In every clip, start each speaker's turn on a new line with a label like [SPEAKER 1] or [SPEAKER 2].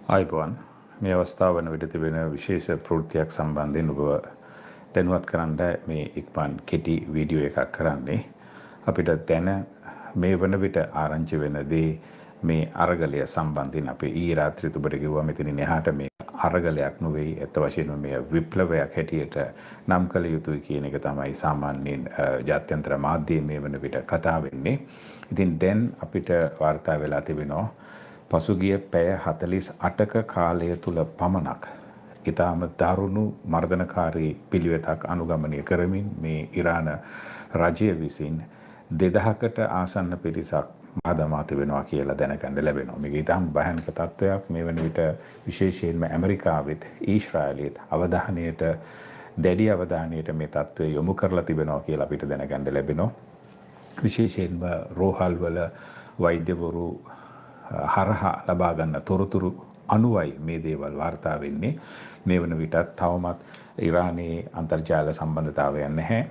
[SPEAKER 1] ආයිබෝන් මේ අවස්ථාව වන විට තිබෙන විශේෂ ප්‍රවෘත්තියක් සම්බන්ධයෙන් ඔබ දැනුවත් කරන්න මේ ඉක්මන් කෙටි වීඩියෝ එකක් කරන්නේ. අපිට දැන මේ වන විට ආරංචි වෙන දේ මේ අරගලය සම්බන්ධයෙන් අපි ඊයේ රාත්‍රියේ ඔබට කිව්වා මෙතනින් එහාට මේ අරගලයක් නෙවෙයි අත වශයෙන්ම මේ විප්ලවයක් හැටියට නම් කළ යුතුයි කියන එක තමයි සාමාන්‍යයෙන් ජාත්‍යන්තර මාධ්‍යයේ මේ වන විට කතා වෙන්නේ. ඉතින් දැන් අපිට වාර්තා වෙලා තිබෙනවා පසුගිය පැය 48ක කාලය තුල පමණක් ඊටම දරුණු මර්ධනකාරී පිළිවෙතක් අනුගමනය කරමින් මේ ඉරාන රජය විසින් 2000කට ආසන්න පිරිසක් මහදමා තිබෙනවා කියලා දැනගන්න ලැබෙනවා. මේක ඊටම භයානක තත්ත්වයක්. මේ වෙන විට විශේෂයෙන්ම ඇමරිකාවෙත් ඊශ්‍රායලෙත් දැඩි අවධානයට මේ තත්ත්වය යොමු කරලා තිබෙනවා කියලා අපිට දැනගන්න ලැබෙනවා. විශේෂයෙන්ම රෝහල් වල වෛද්‍යවරු හරහා ලබා ගන්න තොරතුරු අනුවයි මේ දේවල් වාර්තා වෙන්නේ. මේ වන විටත් තවමත් ඉරානයේ අන්තර්ජාල සම්බන්ධතාවයක් නැහැ.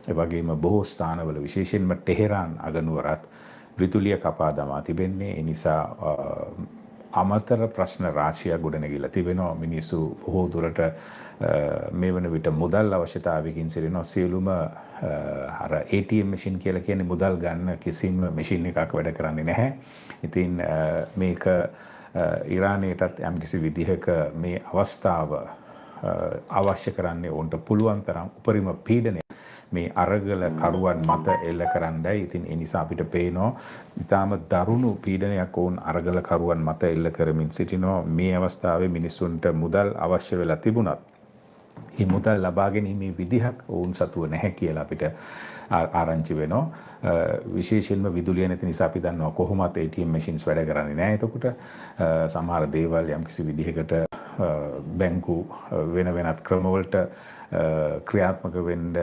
[SPEAKER 1] ඒ වගේම බොහෝ ස්ථානවල විශේෂයෙන්ම ටෙහෙරාන් අගනුවරත් විදුලිය කපා දමා තිබෙන්නේ. ඒ නිසා අමතර ප්‍රශ්න රාශියක් ගොඩනැගිලා තිබෙනවා. මිනිස්සු බොහෝ දුරට මේ වන විට මුදල් අවශ්‍යතාවයකින් සිටිනවා. සියලුම අර ATM මැෂින් කියලා කියන්නේ මුදල් ගන්න කිසිම මැෂින් එකක් වැඩ කරන්නේ නැහැ. ඉතින් මේක ඉරානයටත් යම්කිසි විදිහක මේ අවස්ථාව අවශ්‍ය කරන්නේ උන්ට පුළුවන් තරම් උපරිම පීඩනය මේ අරගල කරුවන් මත එල්ල කරන්නයි. ඉතින් ඒ නිසා අපිට පේනවා ඊටාම දරුණු පීඩනයක් වුන් අරගල කරුවන් මත එල්ල කරමින් සිටිනවා. මේ අවස්ථාවේ මිනිසුන්ට මුදල් අවශ්‍ය වෙලා තිබුණත් මේ මුදල් ලබා ගැනීමේ විදිහක් වුන් සතුව නැහැ කියලා අපිට ආරංචි වෙනවා. විශේෂයෙන්ම විදුලිය නැති නිසා අපි දන්නවා කොහොමත් ATM machines වැඩ කරන්නේ නැහැ. එතකොට සමහර දේවල් යම්කිසි විදිහකට බැංකු වෙනත් ක්‍රමවලට ක්‍රියාත්මක වෙන්න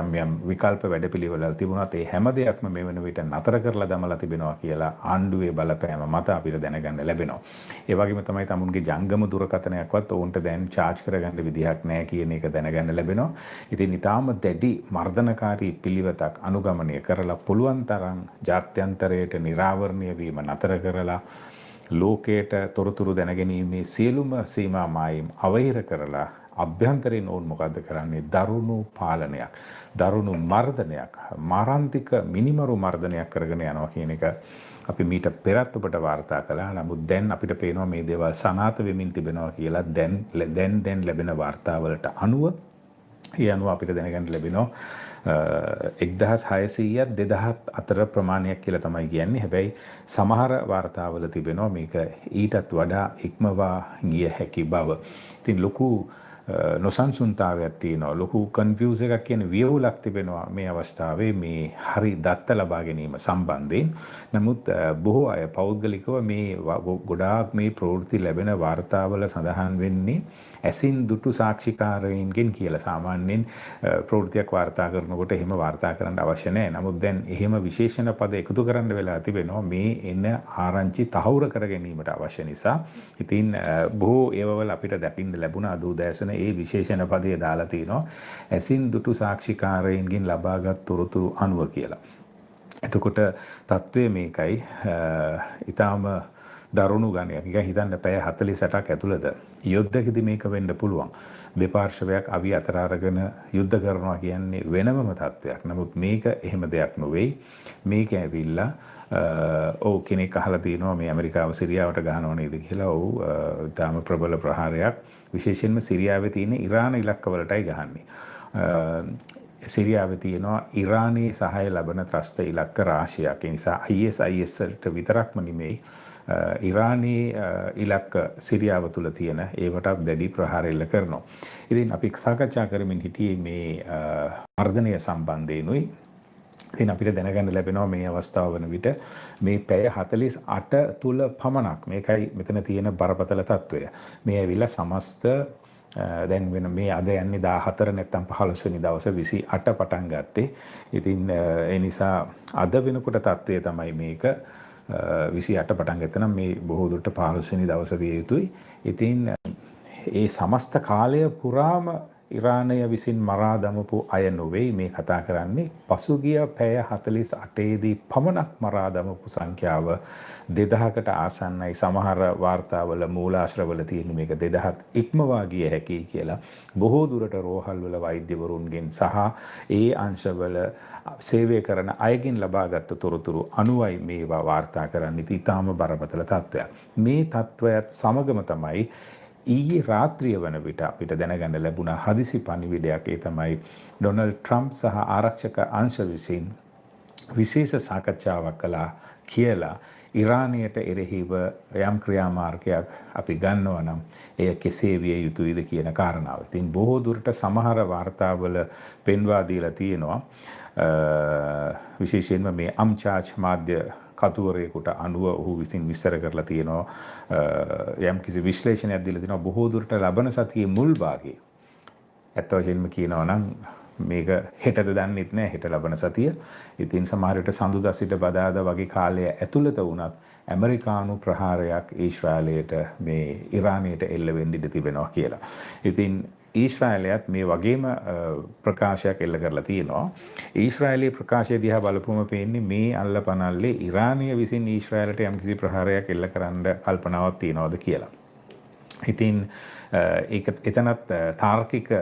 [SPEAKER 1] යම් විකල්ප වැඩපිළිවෙළල් තිබුණත් ඒ හැම දෙයක්ම මේ වෙන විට නතර කරලා දමලා තිබෙනවා කියලා ආණ්ඩුවේ බලපෑම මත අපිට දැනගන්න ලැබෙනවා. ඒ වගේම තමයි තමුන්ගේ ජංගම දුරකථනයක්වත් උන්ට දැන් charge කරගන්න විදිහක් නැහැ කියන එක දැනගන්න ලැබෙනවා. ඉතින් ඊටාම දැඩි මර්ධනකාරී පිළිවෙතක් අනුගමනය කරලා පුළුවන් තරම් ජාත්‍යන්තරයට නිරාවරණය වීම නතර කරලා ලෝකයට තොරතුරු දැනගැනීමේ සියලුම සීමා මායිම් අවහිර කරලා අභ්‍යන්තරයෙන් ඕන් මොකද්ද කරන්නේ? දරුණු පාලනයක්, දරුණු මර්ධනයක්, මාරාන්තික මිනිමරු මර්ධනයක් කරගෙන යනවා කියන එක අපි මීට පෙරත් ඔබට වාර්තා කළා. නමුත් දැන් අපිට පේනවා මේ දේවල් සනාථ වෙමින් තිබෙනවා කියලා දැන් ලැබෙන වාර්තාවලට අනුව ඒ අනුව අපිට දැනගන්න ලැබෙනවා 1600ත් 2000ත් අතර ප්‍රමාණයක් කියලා තමයි කියන්නේ. හැබැයි සමහර වාර්තාවල තිබෙනවා මේක ඊටත් වඩා ඉක්මවා ගිය හැකි බව. ඉතින් ලොකු නොසන්සුන්තාවයක් තියෙනවා. ලොකු කන්ෆියුස් එකක් කියන්නේ වියවුලක් තිබෙනවා මේ අවස්ථාවේ මේ හරි දත්ත ලබා ගැනීම සම්බන්ධයෙන්. නමුත් බොහෝ අය පෞද්ගලිකව මේ ගොඩාක් මේ ප්‍රවෘත්ති ලැබෙන වාර්තාවල සඳහන් වෙන්නේ ඇසින් දුටු සාක්ෂිකාරයින්ගෙන් කියලා. සාමාන්‍යයෙන් ප්‍රවෘත්තියක් වාර්තා කරනකොට එහෙම වාර්තා කරන්න අවශ්‍ය නැහැ. නමුත් දැන් එහෙම විශේෂණ පද එකතු කරන්න වෙලා තිබෙනවා මේ එන ආරංචි තහවුරු කර ගැනීමට අවශ්‍ය නිසා. ඉතින් බොහෝ ඒවවල අපිට දකින්න ලැබුණ අදූදෑසන ඒ විශේෂණ පදය දාලා තිනවා ඇසින් දුටු සාක්ෂිකාරයින්ගෙන් ලබාගත් තොරතුරු අනුව කියලා. එතකොට තත්ත්වය මේකයි. ඊටාම දරුණු ගණයක්. නිකන් හිතන්න පැය 48ක් ඇතුළත යුද්ධකදී මේක වෙන්න පුළුවන්. දෙපාර්ශවයක් අවි අතර අරගෙන යුද්ධ කරනවා කියන්නේ වෙනමම තත්ත්වයක්. නමුත් මේක එහෙම දෙයක් නෙවෙයි. මේක ඇවිල්ලා කෙනෙක් අහලා තිනවා මේ ඇමරිකාව සිරියාවට ගහනව නේද කියලා. ඊටාම ප්‍රබල ප්‍රහාරයක්. විශේෂයෙන්ම සිරියාවේ තියෙන ඉරාන ඉලක්කවලටයි ගහන්නේ. සිරියාවේ තියෙනවා ඉරානයේ සහාය ලබන ත්‍රස්ත ඉලක්ක රාශියක්. ඒ නිසා ISISට විතරක්ම නෙමෙයි ඉරානයේ ඉලක්ක සිරියාව තුළ තියෙන ඒවටත් දැඩි ප්‍රහාර එල්ල කරනවා. ඉතින් අපි සාකච්ඡා කරමින් හිටියේ මේ මර්ධනය සම්බන්ධයෙන්ුයි. ඉතින් අපිට දැනගන්න ලැබෙනවා මේ අවස්ථාව වන විට මේ පැය 48 තුල පමණක් මේකයි මෙතන තියෙන බරපතල තත්වය. මේ ඇවිල්ලා සමස්ත දැන් වෙන මේ අද යන්නේ 14 නැත්නම් 15 වෙනි දවසේ 28 පටන් ගත්තේ. ඉතින් ඒ නිසා අද වෙනකොට තත්වය තමයි මේක 28 පටන් ගත්තා නම් මේ බොහෝ දුරට 15 වෙනි දවසේ විය යුතුයි. ඉතින් ඒ සමස්ත කාලය පුරාම ඉරානය විසින් මරා දමපු අය නොවේ මේ කතා කරන්නේ. පසුගිය පැය 48 දී පමණක් මරා දමපු සංඛ්‍යාව 2000කට ආසන්නයි. සමහර වාර්තාවල මූලාශ්‍රවල තියෙන මේක 2000ත් ඉක්මවා ගිය හැකියි කියලා. බොහෝ දුරට රෝහල්වල වෛද්‍යවරුන්ගෙන් සහ ඒ අංශවල සේවය කරන අයගෙන් ලබාගත් තොරතුරු අනුවයි මේවා වාර්තා කරන්නේ. ඉතාම බරපතල තත්ත්වයක්. මේ තත්ත්වයත් සමගම තමයි ඊයේ රාත්‍රිය වන විට අපිට දැනගන්න ලැබුණ හදිසි පණිවිඩයක්. ඒ තමයි ඩොනල්ඩ් ට්‍රම්ප් සහ ආරක්ෂක අංශ විසින් විශේෂ සාකච්ඡාවක් කළා කියලා ඉරානයට එරෙහිව යම් ක්‍රියාමාර්ගයක් අපි ගන්නවා නම් එය කෙසේ විය යුතුයිද කියන කාරණාව. ඉතින් බොහෝ දුරට සමහර වාර්තාවල පෙන්වා දීලා තියෙනවා විශේෂයෙන්ම මේ අම්චාච් මාධ්‍ය කතුවරයෙකුට අනුව ඔහු විසින් විස්තර කරලා තියෙනවා යම් කිසි විශ්ලේෂණයක් දීලා තියෙනවා බොහෝ දුරට ලබන සතියේ මුල් භාගයේ. ඇත්ත වශයෙන්ම කියනවා නම් මේක හෙටද දන්නෙත් නෑ හෙට ලබන සතිය. ඉතින් සමහර විට සඳුදා සිට බදාදා වගේ කාලය ඇතුළත වුණත් ඇමරිකානු ප්‍රහාරයක් ඊශ්‍රායලයට මේ ඉරානයට එල්ල වෙන්න ඉඩ තිබෙනවා කියලා. ඉතින් ඊශ්‍රායලයත් මේ වගේම ප්‍රකාශයක් එල්ල කරලා තියෙනවා. ඊශ්‍රායලයේ ප්‍රකාශය දිහා බලපුවම පේන්නේ මේ අල්ලපනල්ලේ ඉරානය විසින් ඊශ්‍රායලට යම්කිසි ප්‍රහාරයක් එල්ල කරන්න කල්පනාවක් තියනවාද කියලා. ඉතින් ඒක එතනත් තාර්කික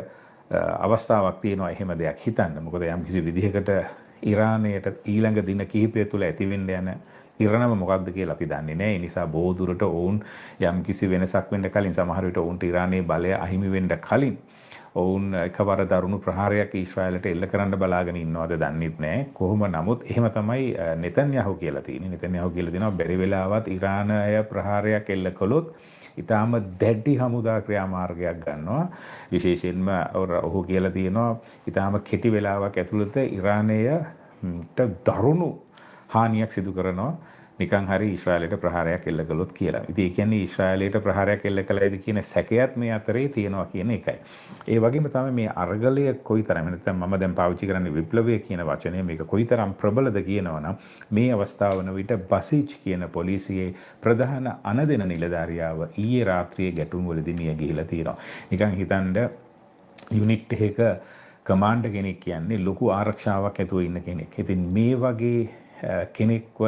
[SPEAKER 1] අවස්ථාවක් තියෙනවා එහෙම දෙයක් හිතන්න. මොකද යම්කිසි විදිහකට ඉරානයට ඊළඟ දින කිහිපය තුළ ඇතිවෙන්න යන ඉරණම මොකක්ද කියලා අපි දන්නේ නැහැ. ඒ නිසා බොහෝ දුරට ඔවුන් යම්කිසි වෙනසක් වෙන්න කලින් සමහර විට ඔවුන්ට ඉරානයේ බලය අහිමි වෙන්න කලින් ඔවුන් එකවර දරුණු ප්‍රහාරයක් ඊශ්‍රායලට එල්ල කරන්න බලාගෙන ඉන්නවද දන්නෙත් නැහැ. කොහොම නමුත් එහෙම තමයි නෙතන්යාහු කියලා තියෙන්නේ. නෙතන්යාහු කියලා දෙනවා බැරි වෙලාවත් ඉරානය ප්‍රහාරයක් එල්ල කළොත් ඉතාම දැඩි හමුදා ක්‍රියාමාර්ගයක් ගන්නවා. විශේෂයෙන්ම ඔහු කියලා තියෙනවා ඉතාම කෙටි වෙලාවක් ඇතුළත ඉරානයට දරුණු හානියක් සිදු කරනවා නිකන් හරි ඊශ්‍රායලයට ප්‍රහාරයක් එල්ල කළොත් කියලා. ඉතින් ඒ කියන්නේ ඊශ්‍රායලයට ප්‍රහාරයක් එල්ල කළයිද කියන සැකයත් මේ අතරේ තියෙනවා කියන එකයි. ඒ වගේම තමයි මේ අරගලය කොයිතරම් නැත්නම් මම දැන් පාවිච්චි කරන්නේ විප්ලවය කියන වචනය මේක කොයිතරම් ප්‍රබලද කියනවනම් මේ අවස්ථාව වන විට බසිච් කියන පොලිසියේ ප්‍රධාන අනදෙන නිලධාරියාව ඊයේ රාත්‍රියේ ගැටුම් වලදී මිය ගිහිලා තියෙනවා. නිකන් හිතන්න යුනිට් එකක කමාන්ඩර් කෙනෙක් කියන්නේ ලොකු ආරක්ෂාවක් ඇතුව ඉන්න කෙනෙක්. ඉතින් මේ වගේ කෙනෙක්ව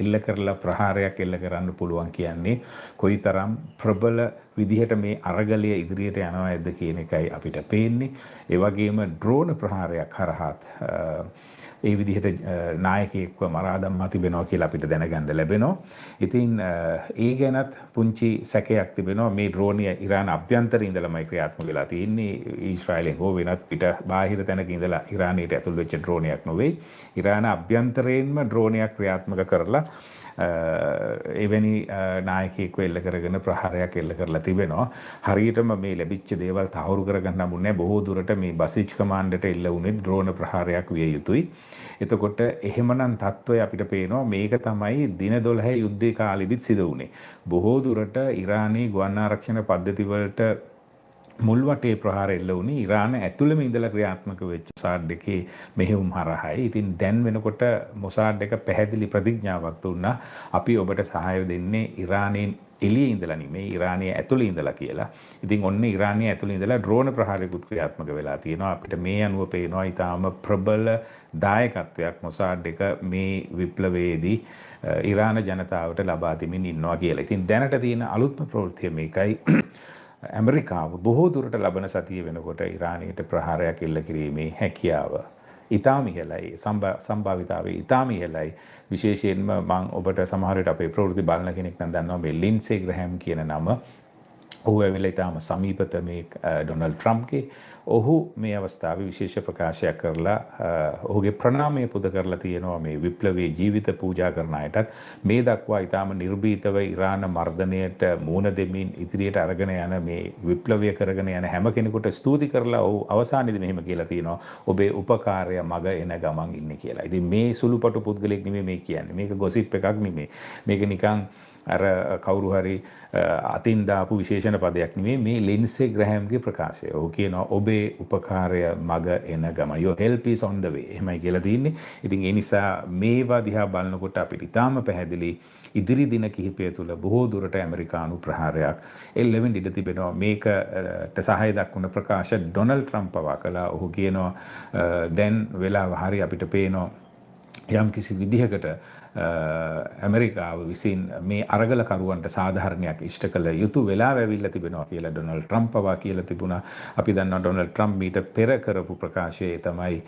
[SPEAKER 1] එල්ල කරලා ප්‍රහාරයක් එල්ල කරන්න පුළුවන් කියන්නේ කොයිතරම් ප්‍රබල විදිහට මේ අරගලය ඉදිරියට යනවා ඇද්ද කියන එකයි අපිට පේන්නේ. ඒ වගේම ඩ්‍රෝන ප්‍රහාරයක් හරහාත් ඒ විදිහට නායකයෙක්ව මරා දමා තිබෙනවා කියලා අපිට දැනගන්න ලැබෙනවා. ඉතින් ඒ ගැනත් පුංචි සැකයක් තිබෙනවා. මේ ඩ්‍රෝනිය ඉරාන අභ්‍යන්තරයේ ඉඳලාමයි ක්‍රියාත්මක වෙලා තියෙන්නේ. ඊශ්‍රායලෙන් හෝ වෙනත් පිට බාහිර තැනක ඉඳලා ඉරානයට ඇතුල් වෙච්ච ඩ්‍රෝනයක් නෙවෙයි. ඉරාන අභ්‍යන්තරයෙන්ම ඩ්‍රෝනයක් ක්‍රියාත්මක කරලා එවැනි නායකයෙක්ව එල්ල කරගෙන ප්‍රහාරයක් එල්ල කරලා තිබෙනවා. හරියටම මේ ලැබිච්ච දේවල් තහවුරු කරගන්න හම්බුනේ බොහෝ දුරට මේ බසිච් කමාන්ඩර්ට එල්ල වුණේ ඩ්‍රෝන ප්‍රහාරයක් විය යුතුයි. එතකොට එහෙමනම් තත්ත්වය අපිට පේනවා මේක තමයි දින 12 යුද්ධේ කාලෙදිත් සිදු වුණේ. බොහෝ දුරට ඉරානයේ ගුවන් ආරක්ෂණ පද්ධති වලට මුල් වටේ ප්‍රහාර එල්ල වුණේ ඉරාන ඇතුළෙම ඉඳලා ක්‍රියාත්මක වෙච්ච මොසාඩ් එකේ මෙහෙයුම් හරහායි. ඉතින් දැන් වෙනකොට මොසාඩ් එක පැහැදිලි ප්‍රතිඥාවක් දුන්නා අපි ඔබට සහාය දෙන්නේ ඉරානයෙන් එළියේ ඉඳලා නෙමෙයි ඉරානයේ ඇතුළේ ඉඳලා කියලා. ඉතින් ඔන්න ඉරානයේ ඇතුළේ ඉඳලා ඩ්‍රෝන ප්‍රහාරයකුත් ක්‍රියාත්මක වෙලා තියෙනවා. අපිට මේ අනුව පේනවා ඊටාම ප්‍රබල දායකත්වයක් මොසාඩ් එක මේ විප්ලවයේදී ඉරාන ජනතාවට ලබා දෙමින් ඉන්නවා කියලා. ඉතින් දැනට තියෙන අලුත්ම ප්‍රවෘත්තිය මේකයි. ඇමරිකාව බොහෝ දුරට ලබන සතිය වෙනකොට ඉරානයට ප්‍රහාරයක් එල්ල කිරීමේ හැකියාව ඉතාම ඉහළයි. සම්භාවිතාවය ඉතාම ඉහළයි. විශේෂයෙන්ම මම ඔබට සමහර විට අපේ ප්‍රවෘත්ති බලන කෙනෙක් නම් දන්නවා මේ ලින්සේ ග්‍රැහැම් කියන නම. ඔහු ඇවිල්ලා ඉතාම සමීපත මේ ඩොනල්ඩ් ට්‍රම්ප්ගේ. ඔහු මේ අවස්ථාවේ විශේෂ ප්‍රකාශයක් කරලා ඔහුගේ ප්‍රණාමය පුද කරලා තියෙනවා මේ විප්ලවයේ ජීවිත පූජා කරන අයටත්. මේ දක්වා ඉතාම නිර්භීතව ඉරාන මර්ධනයට මුහුණ දෙමින් ඉදිරියට අරගෙන යන මේ විප්ලවය කරගෙන යන හැම කෙනෙකුට ස්තුති කරලා ඔහු අවසානයේදී මෙහෙම කියලා තියෙනවා ඔබේ උපකාරය මග එන ගමන් ඉන්නේ කියලා. ඉතින් මේ සුළුපටු පුද්ගලෙක් නෙමෙයි මේ කියන්නේ. මේක ගොසිප් එකක් නෙමෙයි. මේක නිකන් අර කවුරු හරි අතින් දාපු විශේෂණ පදයක් නෙමෙයි මේ ලින්සේ ග්‍රැහැම්ගේ ප්‍රකාශය. ඔහු කියනවා ඔබේ උපකාරය මග එන ගමන. your help is on the way. එහෙමයි කියලා තියෙන්නේ. ඉතින් ඒ නිසා මේවා දිහා බලනකොට අපිට ඉතාම පැහැදිලි ඉදිරි දින කිහිපය තුළ බොහෝ දුරට ඇමරිකානු ප්‍රහාරයක් එල්ලෙමින් ඉඩ තිබෙනවා. මේකට සහාය දක්වන ප්‍රකාශ ඩොනල්ඩ් ට්‍රම්ප් පවා කළා. ඔහු කියනවා දැන් වෙලාව හරි අපිට පේනවා යම් කිසි විදිහකට ඇමරිකාව විසින් මේ අරගලකරුවන්ට සාධාරණයක් ඉෂ්ට කළ යුතු වෙලාව ඇවිල්ලා තිබෙනවා කියලා ඩොනල්ඩ් ට්‍රම්ප් පවා කියලා තිබුණා. අපි දන්නවා ඩොනල්ඩ් ට්‍රම්ප් ඊට පෙර කරපු ප්‍රකාශය තමයි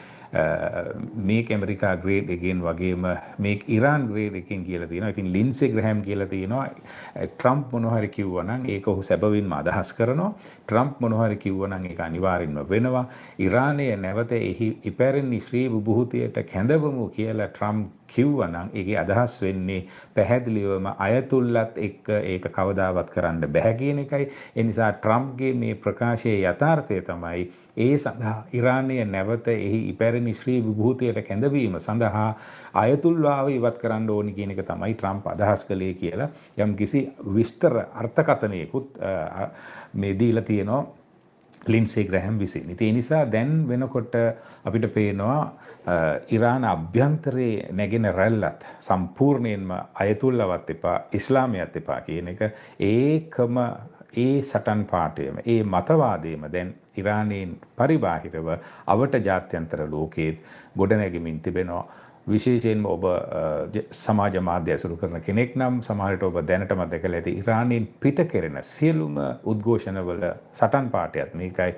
[SPEAKER 1] මේක ඇමරිකා ග්‍රේඩ් එකෙන් වගේම මේක ඉරාන් ග්‍රේඩ් එකෙන් කියලා තියෙනවා. ඉතින් ලින්සේ ග්‍රැහැම් කියලා තියෙනවා ට්‍රම්ප් මොනවා හරි කිව්වා නම් ඒක ඔහු සැබවින්ම අදහස් කරනවා. ට්‍රම්ප් මොනවා හරි කිව්වා නම් ඒක අනිවාර්යෙන්ම වෙනවා. ඉරානය නැවත එහි ඉපැරණි ශ්‍රී බුබුහුතියට කැඳවමු කියලා ට්‍රම්ප් කිව්වා නම් ඒකේ අදහස් වෙන්නේ පැහැදිලිවම අයතුල්ලත් එක්ක ඒක කවදාවත් කරන්න බැහැ කියන එකයි. ඒ නිසා ට්‍රම්ප්ගේ මේ ප්‍රකාශයේ යථාර්ථය තමයි ඒ සඳහා ඉරානය නැවත එහි ඉපැරණි ශ්‍රී විභූතියට කැඳවීම සඳහා අයතුල්ලාව ඉවත් කරන්න ඕනි කියන එක තමයි ට්‍රම්ප් අදහස් කළේ කියලා යම් කිසි විස්තර අර්ථකථනයකුත් මේ දීලා තියෙනවා ලින්සේ ග්‍රැහැම් විසින්. ඒ නිසා දැන් වෙනකොට අපිට පේනවා ඉරාන අභ්‍යන්තරයේ නැගෙන රැල්ලත් සම්පූර්ණයෙන්ම අයතුල්ලවත් එපා ඉස්ලාමයත් එපා කියන එක ඒකම ඒ සටන් පාඨයම ඒ මතවාදයම දැන් ඉරානයෙන් පරිබාහිරව අවට ජාත්‍යන්තර ලෝකයේ ගොඩනැගෙමින් තිබෙනවා. විශේෂයෙන්ම ඔබ සමාජ මාධ්‍ය ඇසුරු කරන කෙනෙක් නම් සමහරට ඔබ දැනටම දැකලා ඇති ඉරානයෙන් පිට කෙරෙන සියලුම උද්ඝෝෂණවල සටන් පාඨයත් මේකයි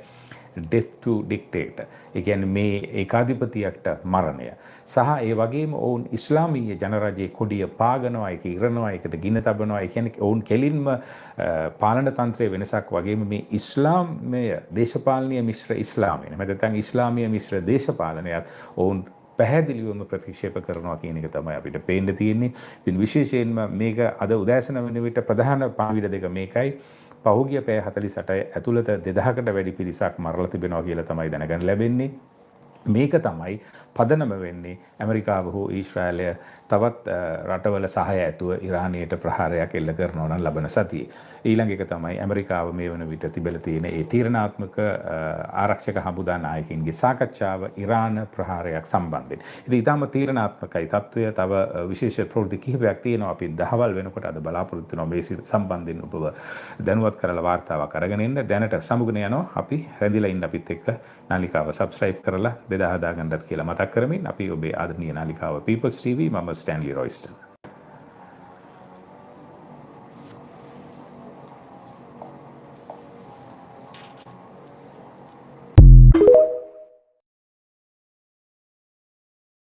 [SPEAKER 1] death to dictator. ඒ කියන්නේ මේ ඒකාධිපතියට මරණය. සහ ඒ වගේම ඔවුන් ඉස්ලාමීය ජනරජයේ කොඩිය පාගනවා, ඒක ඉරනවා, ඒකට ගින තබනවා. ඒ කියන්නේ ඔවුන් කෙලින්ම පාලන තන්ත්‍රයේ වෙනසක් වගේම මේ ඉස්ලාමය දේශපාලනීය මිශ්‍ර ඉස්ලාමය. නැත්නම් ඉස්ලාමීය මිශ්‍ර දේශපාලනයත් ඔවුන් පැහැදිලිවම ප්‍රතික්ෂේප කරනවා කියන එක තමයි අපිට පේන්න තියෙන්නේ. ඉතින් විශේෂයෙන්ම මේක අද උදෑසන වෙන විට ප්‍රධාන පණිවිඩ දෙක මේකයි. පහුගිය පැය 48 ඇතුළත 2000කට වැඩි පිරිසක් මරලා තිබෙනවා කියලා තමයි දැනගන්න ලැබෙන්නේ. මේක තමයි පදනම වෙන්නේ ඇමරිකාව හෝ ඊශ්‍රායලය තවත් රටවල සහාය ඇතුව ඉරානයට ප්‍රහාරයක් එල්ල කරනවා නම් ලබන සතියේ. ඊළඟ එක තමයි ඇමරිකාව මේ වන විට තිබෙලා තියෙන ඒ තීරණාත්මක ආරක්ෂක හමුදා නායකින්ගේ සාකච්ඡාව ඉරාන ප්‍රහාරයක් සම්බන්ධයෙන්. ඉතින් ඊටම තීරණාත්මකයි තත්වය. තව විශේෂ ප්‍රවෘත්ති කිහිපයක් තියෙනවා. අපි දහවල් වෙනකොට අද බලාපොරොත්තු වෙනවා මේ සම්බන්ධයෙන් ඔබව දැනුවත් කරලා වාර්තාවක් අරගෙන එන්න. දැනට සමුගෙන යනවා. අපි රැඳිලා ඉන්න අපිත් එක්ක නාලිකාව සබ්ස්ක්‍රයිබ් කරලා බෙදා හදා ගන්නත් කියලා මතක් කරමින් අපි ඔබේ ආදරණීය නාලිකාව People's TV මම ස්ටැන්ලි රොයිස්ටන්